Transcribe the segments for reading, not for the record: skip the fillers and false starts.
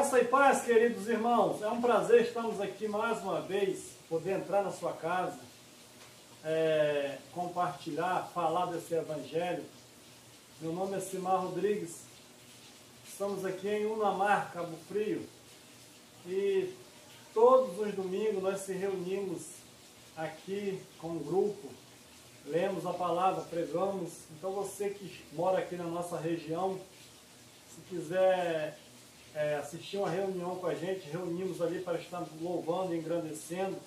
Graça e paz, queridos irmãos. É um prazer estarmos aqui mais uma vez, poder entrar na sua casa, compartilhar, falar desse evangelho. Meu nome é Simar Rodrigues. Estamos aqui em Unamar, Cabo Frio. E todos os domingos nós se reunimos aqui com um grupo, lemos a palavra, pregamos. Então você que mora aqui na nossa região, se quiser assistir uma reunião com a gente, reunimos ali para estar louvando e engrandecendo.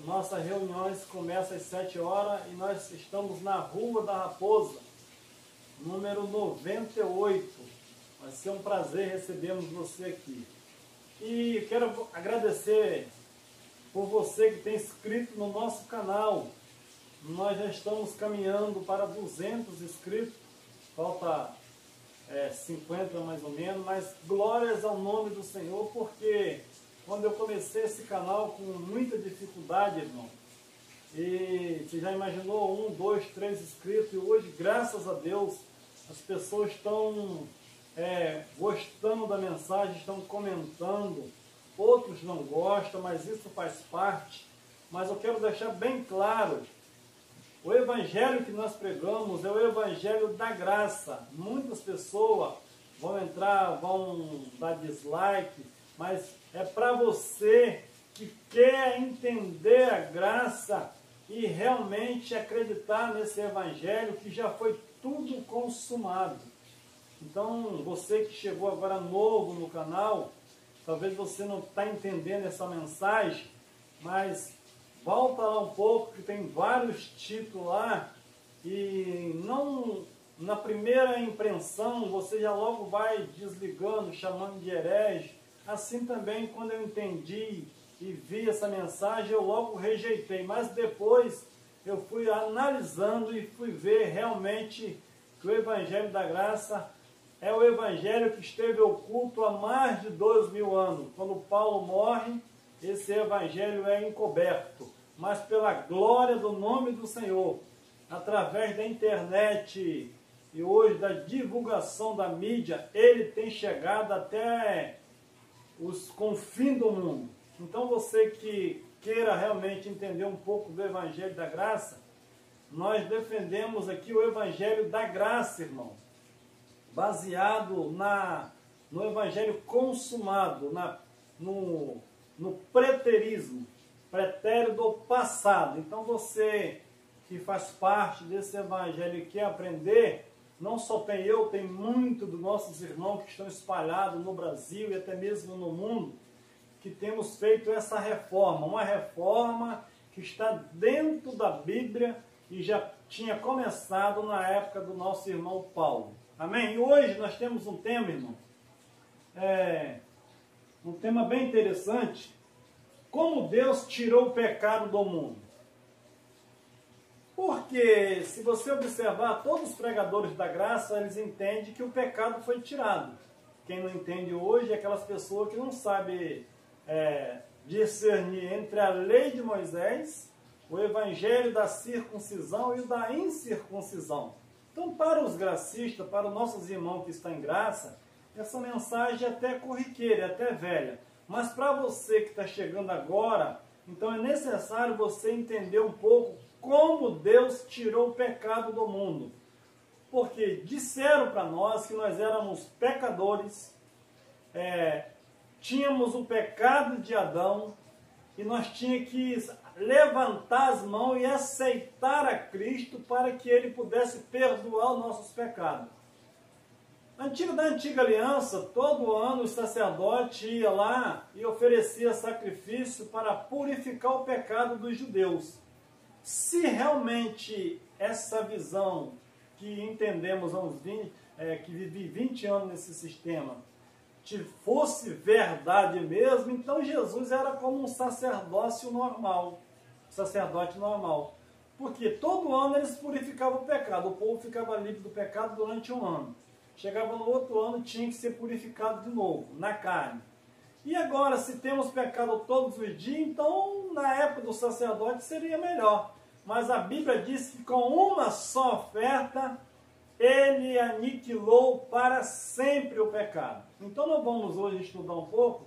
Nossas reuniões começam às 7 horas e nós estamos na Rua da Raposa, número 98. Vai ser um prazer recebermos você aqui. E quero agradecer por você que tem inscrito no nosso canal. Nós já estamos caminhando para 200 inscritos, falta 50 mais ou menos, mas glórias ao nome do Senhor, porque quando eu comecei esse canal com muita dificuldade, irmão, e você já imaginou 1, 2, 3 inscritos, e hoje, graças a Deus, as pessoas estão gostando da mensagem, estão comentando, outros não gostam, mas isso faz parte. Mas eu quero deixar bem claro, o evangelho que nós pregamos é o evangelho da graça. Muitas pessoas vão entrar, vão dar dislike, mas é para você que quer entender a graça e realmente acreditar nesse evangelho que já foi tudo consumado. Então, você que chegou agora novo no canal, talvez você não está entendendo essa mensagem, mas volta lá um pouco, que tem vários títulos lá, e não na primeira impressão você já logo vai desligando, chamando de herege. Assim também, quando eu entendi e vi essa mensagem, eu logo rejeitei, mas depois eu fui analisando e fui ver realmente que o Evangelho da Graça é o Evangelho que esteve oculto há mais de 2000 anos. Quando Paulo morre, esse Evangelho é encoberto. Mas pela glória do nome do Senhor, através da internet e hoje da divulgação da mídia, ele tem chegado até os confins do mundo. Então você que queira realmente entender um pouco do Evangelho da Graça, nós defendemos aqui o Evangelho da Graça, irmão, baseado no Evangelho consumado, no preterismo, pretérito do passado. Então você que faz parte desse evangelho e quer aprender, não só tem eu, tem muitos dos nossos irmãos que estão espalhados no Brasil e até mesmo no mundo, que temos feito essa reforma, uma reforma que está dentro da Bíblia e já tinha começado na época do nosso irmão Paulo. Amém? E hoje nós temos um tema, irmão, um tema bem interessante: como Deus tirou o pecado do mundo. Porque, se você observar, todos os pregadores da graça, eles entendem que o pecado foi tirado. Quem não entende hoje é aquelas pessoas que não sabem discernir entre a lei de Moisés, o evangelho da circuncisão e o da incircuncisão. Então, para os gracistas, para os nossos irmãos que estão em graça, essa mensagem é até corriqueira, é até velha. Mas para você que está chegando agora, então é necessário você entender um pouco como Deus tirou o pecado do mundo. Porque disseram para nós que nós éramos pecadores, tínhamos o pecado de Adão, e nós tínhamos que levantar as mãos e aceitar a Cristo para que Ele pudesse perdoar os nossos pecados. Da antiga aliança, todo ano o sacerdote ia lá e oferecia sacrifício para purificar o pecado dos judeus. Se realmente essa visão que entendemos há uns 20, que vivi 20 anos nesse sistema, fosse verdade mesmo, então Jesus era como um sacerdote normal. Porque todo ano eles purificavam o pecado, o povo ficava livre do pecado durante um ano. Chegava no outro ano, tinha que ser purificado de novo, na carne. E agora, se temos pecado todos os dias, então, na época do sacerdote, seria melhor. Mas a Bíblia diz que com uma só oferta, ele aniquilou para sempre o pecado. Então nós vamos hoje estudar um pouco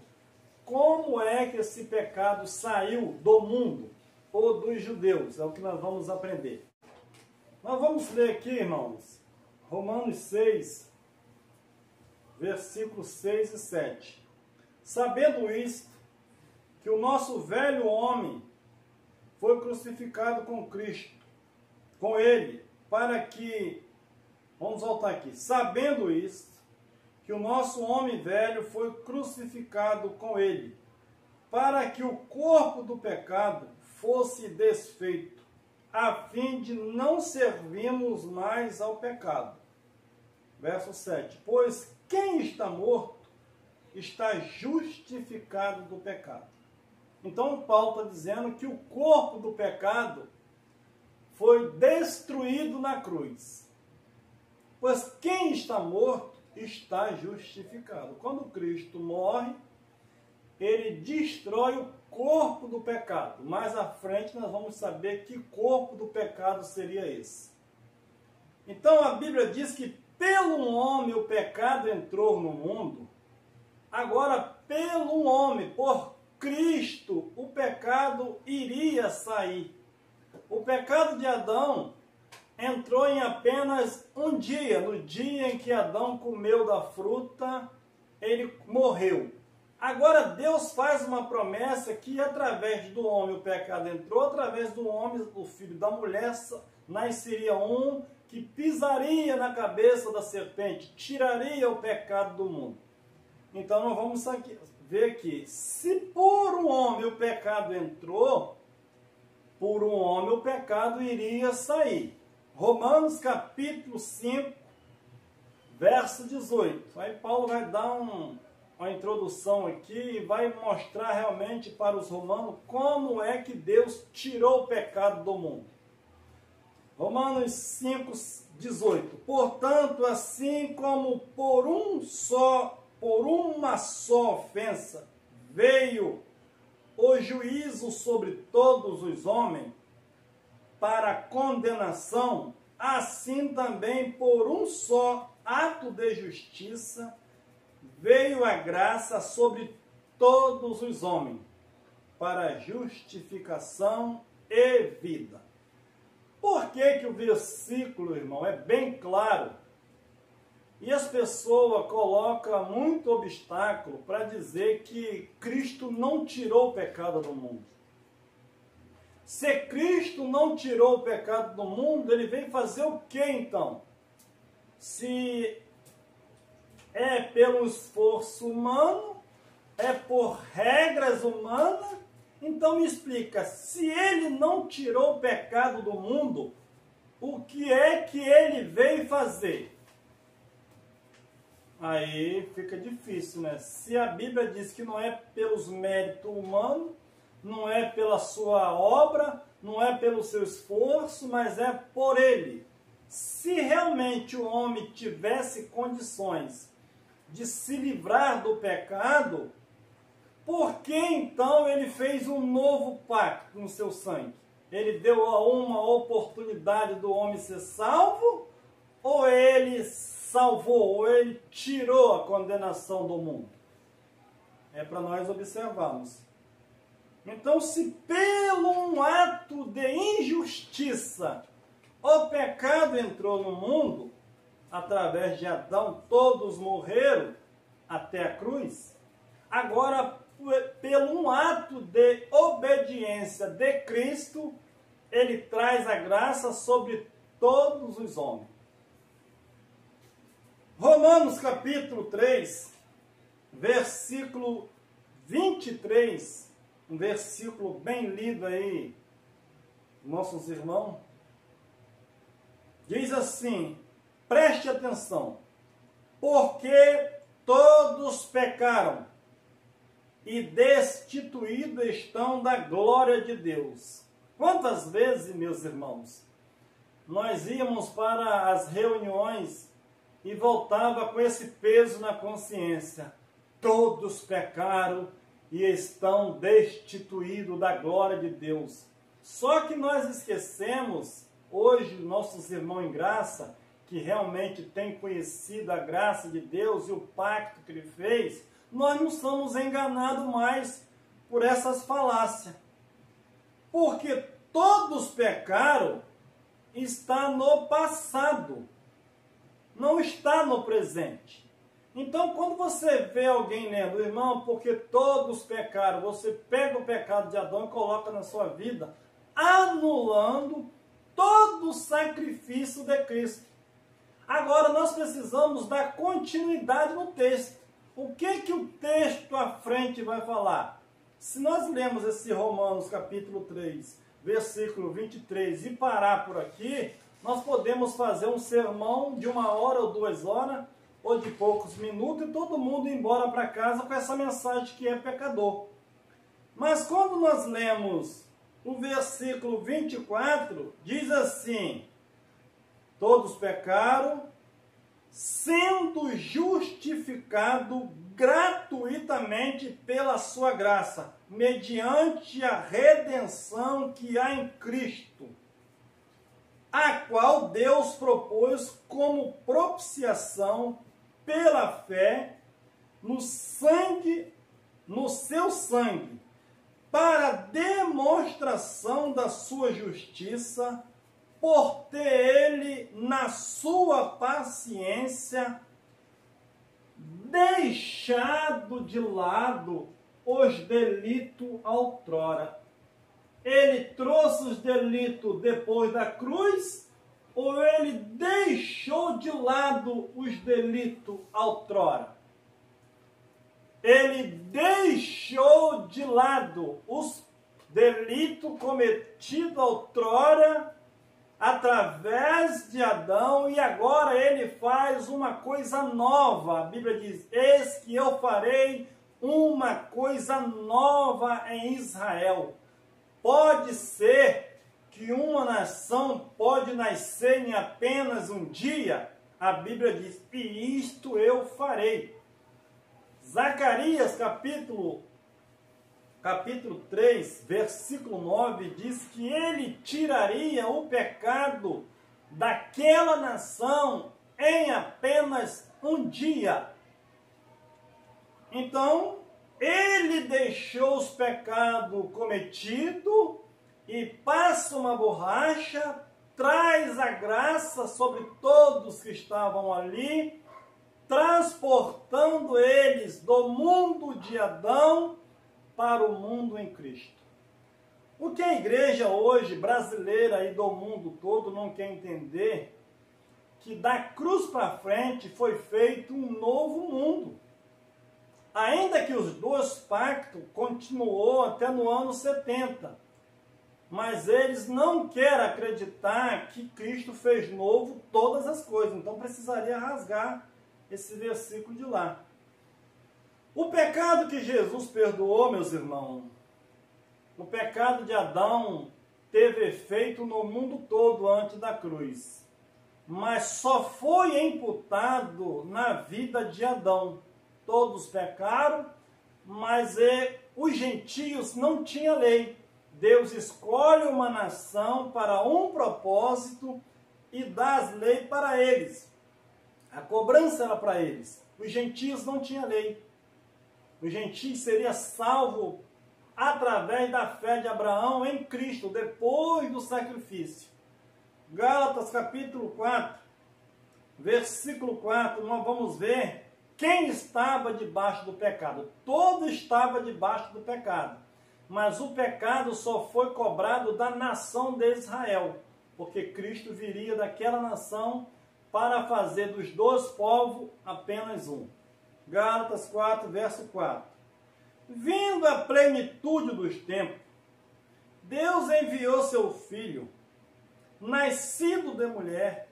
como é que esse pecado saiu do mundo ou dos judeus. É o que nós vamos aprender. Nós vamos ler aqui, irmãos, Romanos 6, versículos 6 e 7. Sabendo isto, que o nosso velho homem foi crucificado com Cristo, com ele, para que, vamos voltar aqui, sabendo isto, que o nosso homem velho foi crucificado com ele, para que o corpo do pecado fosse desfeito, a fim de não servirmos mais ao pecado. Verso 7. Pois quem está morto está justificado do pecado. Então Paulo está dizendo que o corpo do pecado foi destruído na cruz. Pois quem está morto está justificado. Quando Cristo morre, ele destrói o corpo do pecado. Mais à frente nós vamos saber que corpo do pecado seria esse. Então a Bíblia diz que pelo homem o pecado entrou no mundo. Agora, pelo homem, por Cristo, o pecado iria sair. O pecado de Adão entrou em apenas um dia. No dia em que Adão comeu da fruta, ele morreu. Agora Deus faz uma promessa que através do homem o pecado entrou, através do homem, o filho da mulher, nasceria um que pisaria na cabeça da serpente, tiraria o pecado do mundo. Então nós vamos ver aqui, se por um homem o pecado entrou, por um homem o pecado iria sair. Romanos capítulo 5, verso 18. Aí Paulo vai dar uma introdução aqui e vai mostrar realmente para os romanos como é que Deus tirou o pecado do mundo. Romanos 5, 18. Portanto, assim como por uma só ofensa veio o juízo sobre todos os homens para condenação, assim também por um só ato de justiça veio a graça sobre todos os homens para justificação e vida. Por que o versículo, irmão, é bem claro? E as pessoas colocam muito obstáculo para dizer que Cristo não tirou o pecado do mundo. Se Cristo não tirou o pecado do mundo, ele veio fazer o que então? Se é pelo esforço humano, é por regras humanas, então me explica, se ele não tirou o pecado do mundo, o que é que ele veio fazer? Aí fica difícil, né? Se a Bíblia diz que não é pelos méritos humanos, não é pela sua obra, não é pelo seu esforço, mas é por ele. Se realmente o homem tivesse condições de se livrar do pecado, por que então ele fez um novo pacto no seu sangue? Ele deu uma oportunidade do homem ser salvo, ou ele salvou, ou ele tirou a condenação do mundo? É para nós observarmos. Então, se pelo um ato de injustiça o pecado entrou no mundo, através de Adão todos morreram até a cruz, agora pelo um ato de obediência de Cristo, ele traz a graça sobre todos os homens. Romanos capítulo 3, versículo 23, um versículo bem lido aí, nossos irmãos, diz assim, preste atenção, porque todos pecaram e destituídos estão da glória de Deus. Quantas vezes, meus irmãos, nós íamos para as reuniões e voltava com esse peso na consciência. Todos pecaram e estão destituídos da glória de Deus. Só que nós esquecemos, hoje, nossos irmãos em graça, que realmente tem conhecido a graça de Deus e o pacto que Ele fez, nós não somos enganados mais por essas falácias. Porque todos pecaram está no passado, não está no presente. Então, quando você vê alguém lendo, irmão, porque todos pecaram, você pega o pecado de Adão e coloca na sua vida, anulando todo o sacrifício de Cristo. Agora, nós precisamos dar continuidade no texto. O que o texto à frente vai falar? Se nós lemos esse Romanos capítulo 3, versículo 23 e parar por aqui, nós podemos fazer um sermão de 1 hora ou 2 horas, ou de poucos minutos, e todo mundo ir embora para casa com essa mensagem que é pecador. Mas quando nós lemos o versículo 24, diz assim: todos pecaram, sendo justificado gratuitamente pela sua graça, mediante a redenção que há em Cristo, a qual Deus propôs como propiciação pela fé no seu sangue, para demonstração da sua justiça, por ter ele, na sua paciência, deixado de lado os delitos outrora. Ele trouxe os delitos depois da cruz, ou ele deixou de lado os delitos outrora? Ele deixou de lado os delitos cometidos outrora, através de Adão, e agora ele faz uma coisa nova. A Bíblia diz: eis que eu farei uma coisa nova em Israel. Pode ser que uma nação pode nascer em apenas um dia? A Bíblia diz: e isto eu farei. Zacarias capítulo 3, versículo 9, diz que ele tiraria o pecado daquela nação em apenas um dia. Então, ele deixou os pecados cometidos e passa uma borracha, traz a graça sobre todos que estavam ali, transportando eles do mundo de Adão para o mundo em Cristo. O que a igreja hoje, brasileira e do mundo todo, não quer entender, que da cruz para frente foi feito um novo mundo. Ainda que os dois pactos continuou até no ano 70, mas eles não querem acreditar que Cristo fez novo todas as coisas, então precisaria rasgar esse versículo de lá. O pecado que Jesus perdoou, meus irmãos, o pecado de Adão teve efeito no mundo todo antes da cruz, mas só foi imputado na vida de Adão. Todos pecaram, mas os gentios não tinham lei. Deus escolhe uma nação para um propósito e dá as leis para eles. A cobrança era para eles. Os gentios não tinham lei. Os gentios seriam salvos através da fé de Abraão em Cristo, depois do sacrifício. Gálatas capítulo 4, versículo 4, nós vamos ver quem estava debaixo do pecado. Todo estava debaixo do pecado. Mas o pecado só foi cobrado da nação de Israel, porque Cristo viria daquela nação para fazer dos dois povos apenas um. Gálatas 4, verso 4. Vindo a plenitude dos tempos, Deus enviou seu Filho, nascido de mulher,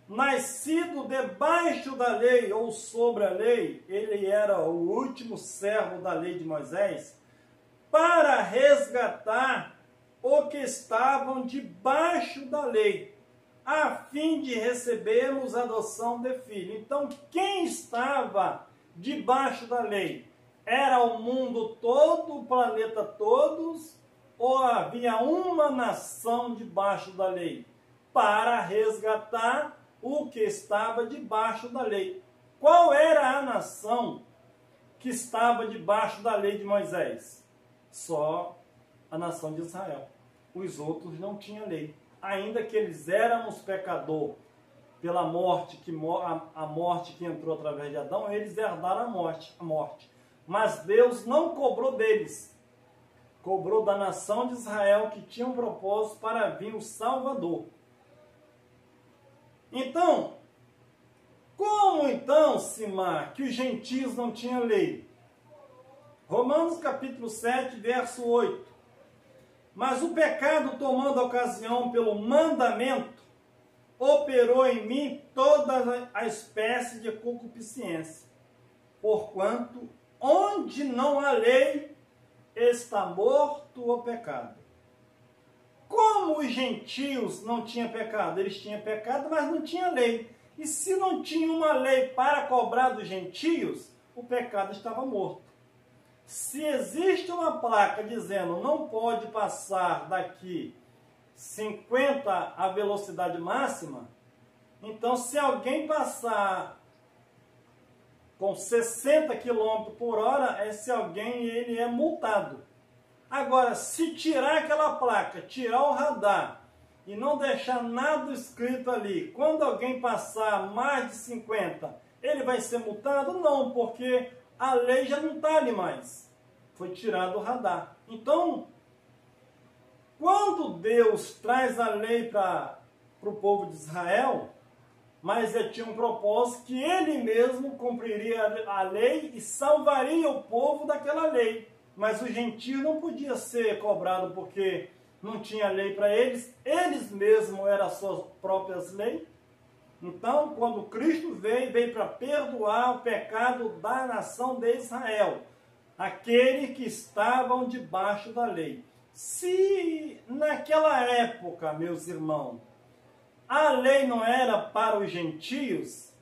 nascido debaixo da lei ou sobre a lei, ele era o último servo da lei de Moisés, para resgatar os que estavam debaixo da lei, a fim de recebermos a adoção de filho. Então, quem estava debaixo da lei? Era o mundo todo, o planeta todos, ou havia uma nação debaixo da lei? Para resgatar o que estava debaixo da lei. Qual era a nação que estava debaixo da lei de Moisés? Só a nação de Israel. Os outros não tinham lei. Ainda que eles éramos pecador pela morte, a morte que entrou através de Adão, eles herdaram a morte. Mas Deus não cobrou deles. Cobrou da nação de Israel, que tinha um propósito para vir o Salvador. Então, como então, Simar, que os gentios não tinham lei? Romanos capítulo 7, verso 8. Mas o pecado, tomando ocasião pelo mandamento, operou em mim toda a espécie de concupiscência. Porquanto, onde não há lei, está morto o pecado. Como os gentios não tinham pecado? Eles tinham pecado, mas não tinham lei. E se não tinha uma lei para cobrar dos gentios, o pecado estava morto. Se existe uma placa dizendo não pode passar daqui 50 a velocidade máxima, então se alguém passar com 60 km por hora, esse alguém ele é multado. Agora, se tirar aquela placa, tirar o radar e não deixar nada escrito ali, quando alguém passar mais de 50, ele vai ser multado? Não, porque a lei já não está ali mais. Foi tirado o radar. Então, quando Deus traz a lei para o povo de Israel, mas ele tinha um propósito que ele mesmo cumpriria a lei e salvaria o povo daquela lei. Mas o gentio não podia ser cobrado porque não tinha lei para eles, eles mesmos eram as suas próprias leis. Então, quando Cristo veio para perdoar o pecado da nação de Israel, aquele que estavam debaixo da lei. Se naquela época, meus irmãos, a lei não era para os gentios,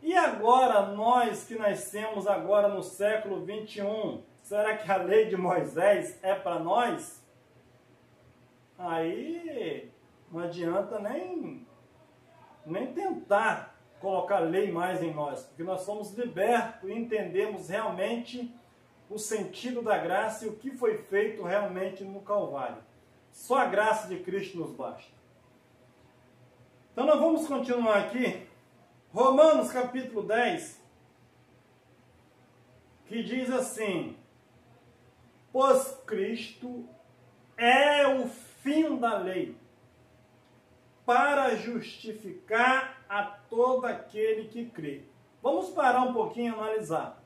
e agora nós que nascemos agora no século 21, será que a lei de Moisés é para nós? Aí não adianta nem tentar colocar lei mais em nós, porque nós somos libertos e entendemos realmente o sentido da graça e o que foi feito realmente no Calvário. Só a graça de Cristo nos basta. Então nós vamos continuar aqui, Romanos capítulo 10, que diz assim: pois Cristo é o fim da lei, para justificar a todo aquele que crê. Vamos parar um pouquinho e analisar.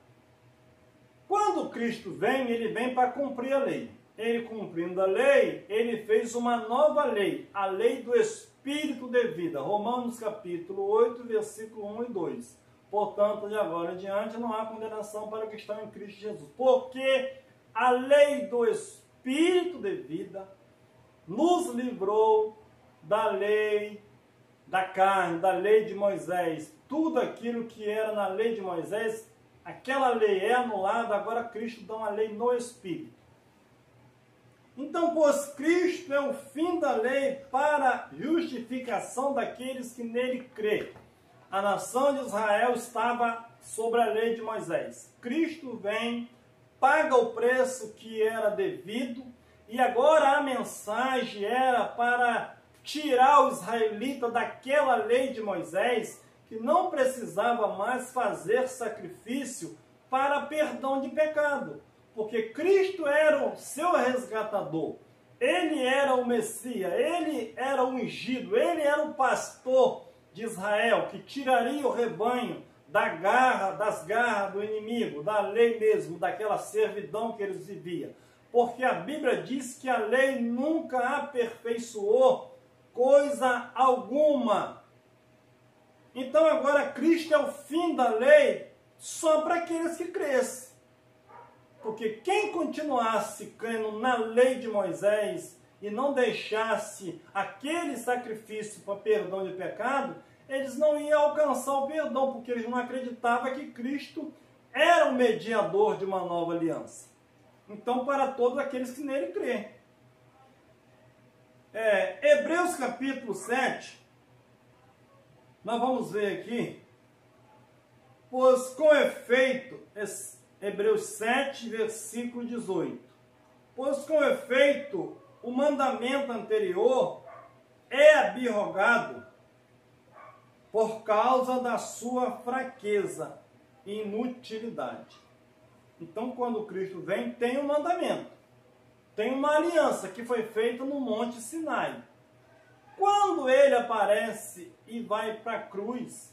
Quando Cristo vem, ele vem para cumprir a lei. Ele cumprindo a lei, ele fez uma nova lei, a lei do Espírito de vida. Romanos capítulo 8, versículo 1 e 2. Portanto, de agora em diante, não há condenação para os que estão em Cristo Jesus. Porque a lei do Espírito de vida nos livrou da lei da carne, da lei de Moisés. Tudo aquilo que era na lei de Moisés, aquela lei é anulada, agora Cristo dá uma lei no Espírito. Então, pois Cristo é o fim da lei para justificação daqueles que nele crê. A nação de Israel estava sobre a lei de Moisés. Cristo vem, paga o preço que era devido, e agora a mensagem era para tirar o israelita daquela lei de Moisés, que não precisava mais fazer sacrifício para perdão de pecado, porque Cristo era o seu resgatador, ele era o Messias, ele era o ungido, ele era o pastor de Israel, que tiraria o rebanho das garras do inimigo, da lei mesmo, daquela servidão que eles viviam, porque a Bíblia diz que a lei nunca aperfeiçoou coisa alguma. Então agora Cristo é o fim da lei só para aqueles que crescem. Porque quem continuasse crendo na lei de Moisés e não deixasse aquele sacrifício para perdão de pecado, eles não iam alcançar o perdão, porque eles não acreditavam que Cristo era o mediador de uma nova aliança. Então, para todos aqueles que nele crêem. Hebreus capítulo 7, Nós vamos ver aqui, pois com efeito, Hebreus 7, versículo 18, pois com efeito o mandamento anterior é abrogado por causa da sua fraqueza e inutilidade. Então, quando Cristo vem, tem um mandamento, tem uma aliança que foi feita no Monte Sinai. Quando ele aparece e vai para a cruz,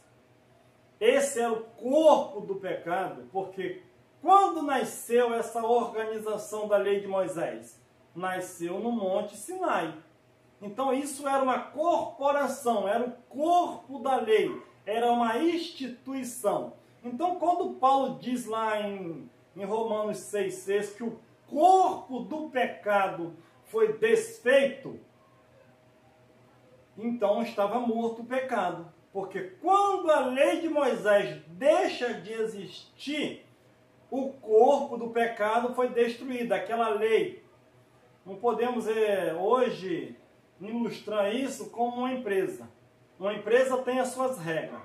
esse é o corpo do pecado, porque quando nasceu essa organização da lei de Moisés? Nasceu no Monte Sinai. Então isso era uma corporação, era o corpo da lei, era uma instituição. Então quando Paulo diz lá em Romanos 6,6 que o corpo do pecado foi desfeito, então estava morto o pecado. Porque quando a lei de Moisés deixa de existir, o corpo do pecado foi destruído. Aquela lei, não podemos hoje ilustrar isso como uma empresa. Uma empresa tem as suas regras.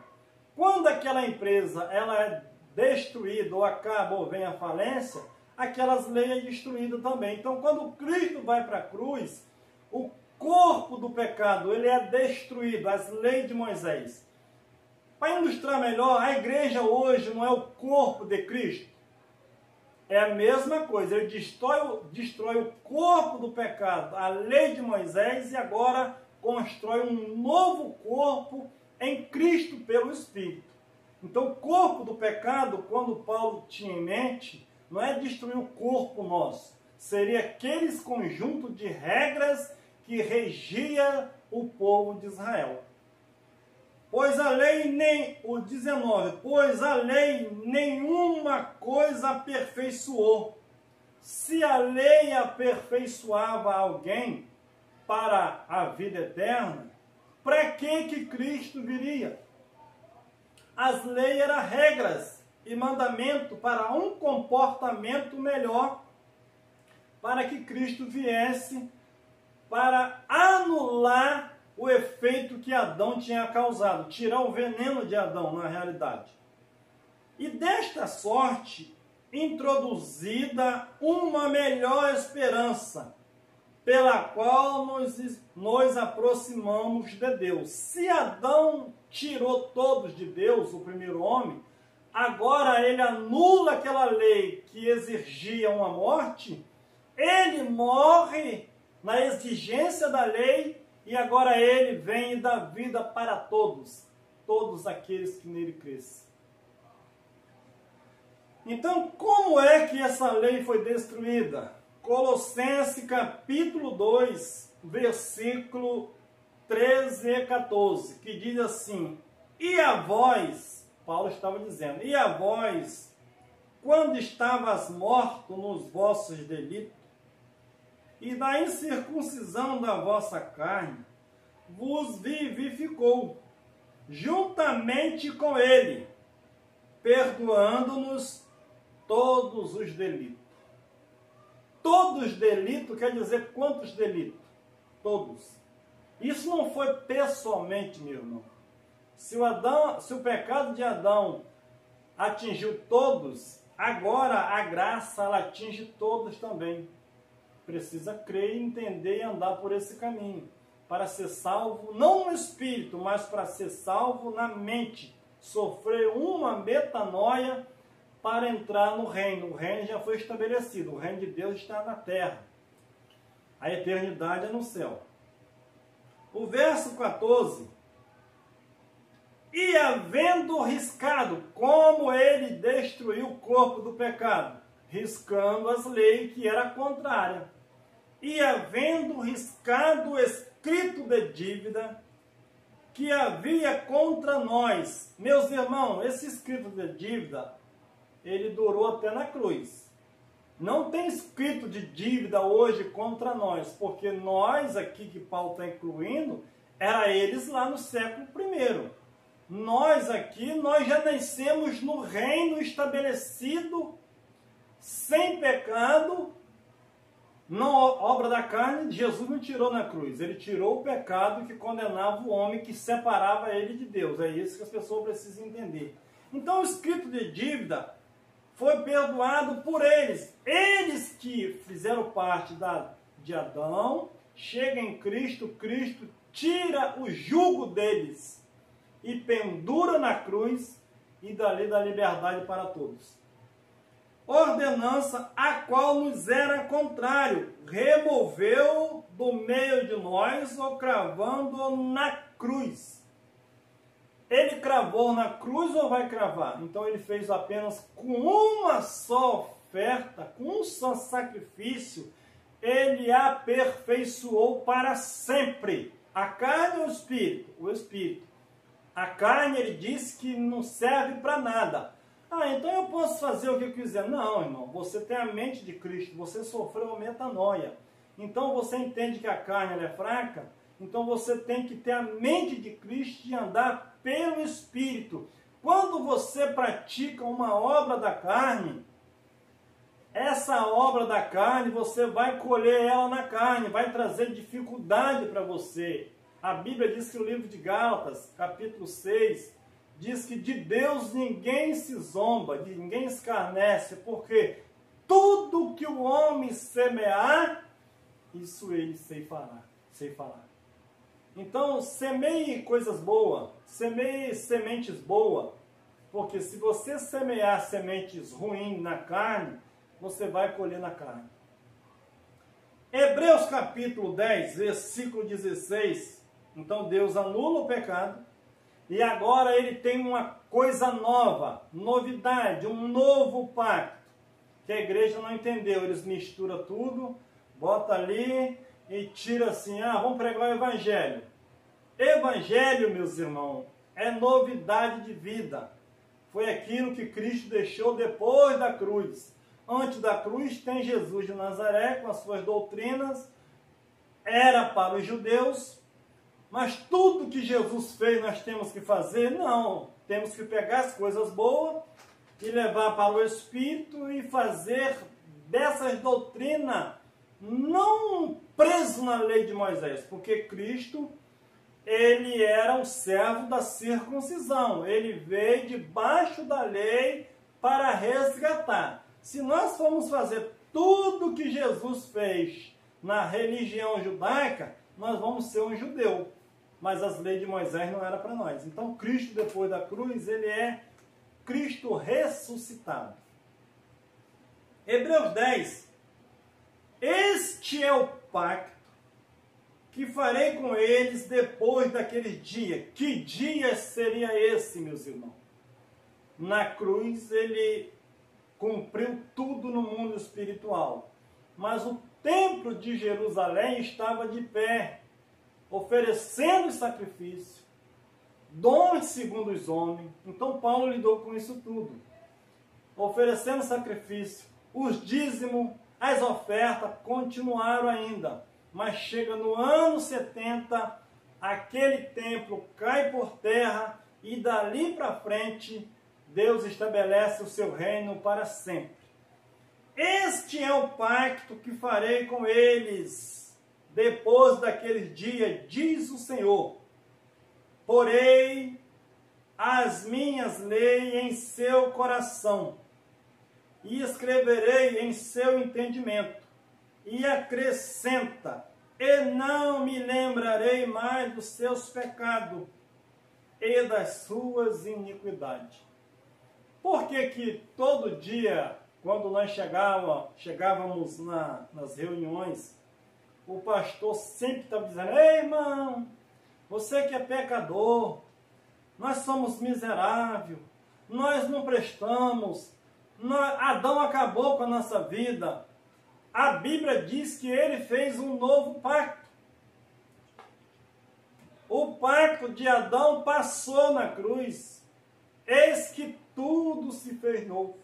Quando aquela empresa ela é destruída, ou acaba, ou vem à falência, aquelas leis é destruídas também. Então, quando Cristo vai para a cruz, o corpo do pecado ele é destruído, as leis de Moisés. Para ilustrar melhor, a igreja hoje não é o corpo de Cristo. É a mesma coisa, ele destrói o corpo do pecado, a lei de Moisés, e agora constrói um novo corpo em Cristo pelo Espírito. Então, o corpo do pecado, quando Paulo tinha em mente, não é destruir o corpo nosso, seria aqueles conjuntos de regras que regia o povo de Israel. Pois a lei o 19, pois a lei nenhuma coisa aperfeiçoou. Se a lei aperfeiçoava alguém para a vida eterna, para que Cristo viria? As leis eram regras e mandamento para um comportamento melhor, para que Cristo viesse para anular o efeito que Adão tinha causado, tirar o veneno de Adão na realidade. E desta sorte, introduzida uma melhor esperança, pela qual nos aproximamos de Deus. Se Adão tirou todos de Deus, o primeiro homem, agora ele anula aquela lei que exigia uma morte, ele morre na exigência da lei, e agora ele vem e dá vida para todos aqueles que nele crescem. Então, como é que essa lei foi destruída? Colossenses capítulo 2, versículo 13 e 14, que diz assim: e a vós, Paulo estava dizendo, e a vós, quando estavas mortos nos vossos delitos, e da incircuncisão da vossa carne, vos vivificou, juntamente com ele, perdoando-nos todos os delitos. Todos os delitos quer dizer quantos delitos? Todos. Isso não foi pessoalmente, meu irmão. Se o pecado de Adão atingiu todos, agora a graça ela atinge todos também. Precisa crer, entender e andar por esse caminho, para ser salvo, não no espírito, mas para ser salvo na mente, sofrer uma metanoia para entrar no reino. O reino já foi estabelecido, o reino de Deus está na terra, a eternidade é no céu. O verso 14, e havendo riscado, como ele destruiu o corpo do pecado, riscando as leis que era contrária, e havendo riscado o escrito de dívida que havia contra nós. Meus irmãos, esse escrito de dívida, ele durou até na cruz. Não tem escrito de dívida hoje contra nós, porque nós aqui que Paulo está incluindo, era eles lá no século I. Nós aqui, nós já nascemos no reino estabelecido, sem pecado, Não, obra da carne, Jesus não tirou na cruz. Ele tirou o pecado que condenava o homem, que separava ele de Deus. É isso que as pessoas precisam entender. Então o escrito de dívida foi perdoado por eles. Eles que fizeram parte de Adão, chega em Cristo, Cristo tira o jugo deles e pendura na cruz e dali dá liberdade para todos. Ordenança a qual nos era contrário, removeu do meio de nós, ou cravando na cruz. Ele cravou na cruz ou vai cravar? Então ele fez apenas com uma só oferta, com um só sacrifício, ele aperfeiçoou para sempre. A carne ou o espírito? O espírito. A carne, ele disse que não serve para nada. Ah, então eu posso fazer o que eu quiser. Não, irmão, você tem a mente de Cristo, você sofreu uma metanoia. Então você entende que a carne ela é fraca, então você tem que ter a mente de Cristo e andar pelo Espírito. Quando você pratica uma obra da carne, essa obra da carne, você vai colher ela na carne, vai trazer dificuldade para você. A Bíblia diz que o livro de Gálatas, capítulo 6, diz que de Deus ninguém se zomba, ninguém escarnece, porque tudo que o homem semear, isso ele ceifará. Então, semeie coisas boas, semeie sementes boas, porque se você semear sementes ruins na carne, você vai colher na carne. Hebreus capítulo 10, versículo 16, então Deus anula o pecado, e agora ele tem uma coisa nova, novidade, um novo pacto, que a igreja não entendeu. Eles misturam tudo, bota ali e tira assim, vamos pregar o evangelho. Evangelho, meus irmãos, é novidade de vida. Foi aquilo que Cristo deixou depois da cruz. Antes da cruz tem Jesus de Nazaré com as suas doutrinas, era para os judeus. Mas tudo que Jesus fez nós temos que fazer? Não. Temos que pegar as coisas boas e levar para o Espírito e fazer dessas doutrinas não preso na lei de Moisés. Porque Cristo, ele era um servo da circuncisão. Ele veio debaixo da lei para resgatar. Se nós formos fazer tudo que Jesus fez na religião judaica, nós vamos ser um judeu. Mas as leis de Moisés não eram para nós. Então Cristo, depois da cruz, ele é Cristo ressuscitado. Hebreus 10. Este é o pacto que farei com eles depois daquele dia. Que dia seria esse, meus irmãos? Na cruz ele cumpriu tudo no mundo espiritual. Mas o templo de Jerusalém estava de pé, oferecendo sacrifício, dons segundo os homens. Então Paulo lidou com isso tudo. Oferecendo sacrifício, os dízimos, as ofertas continuaram ainda. Mas chega no ano 70, aquele templo cai por terra e dali para frente Deus estabelece o seu reino para sempre. Este é o pacto que farei com eles depois daquele dia, diz o Senhor. Porei as minhas leis em seu coração e escreverei em seu entendimento. E acrescenta, e não me lembrarei mais dos seus pecados e das suas iniquidades. Por que todo dia, quando nós chegávamos nas reuniões, o pastor sempre estava dizendo, ei irmão, você que é pecador, nós somos miseráveis, nós não prestamos, Adão acabou com a nossa vida. A Bíblia diz que ele fez um novo pacto. O pacto de Adão passou na cruz. Eis que tudo se fez novo.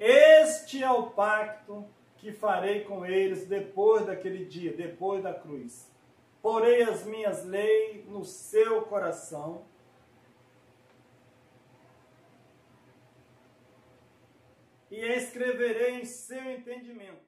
Este é o pacto que farei com eles depois daquele dia, depois da cruz. Porei as minhas leis no seu coração e escreverei em seu entendimento.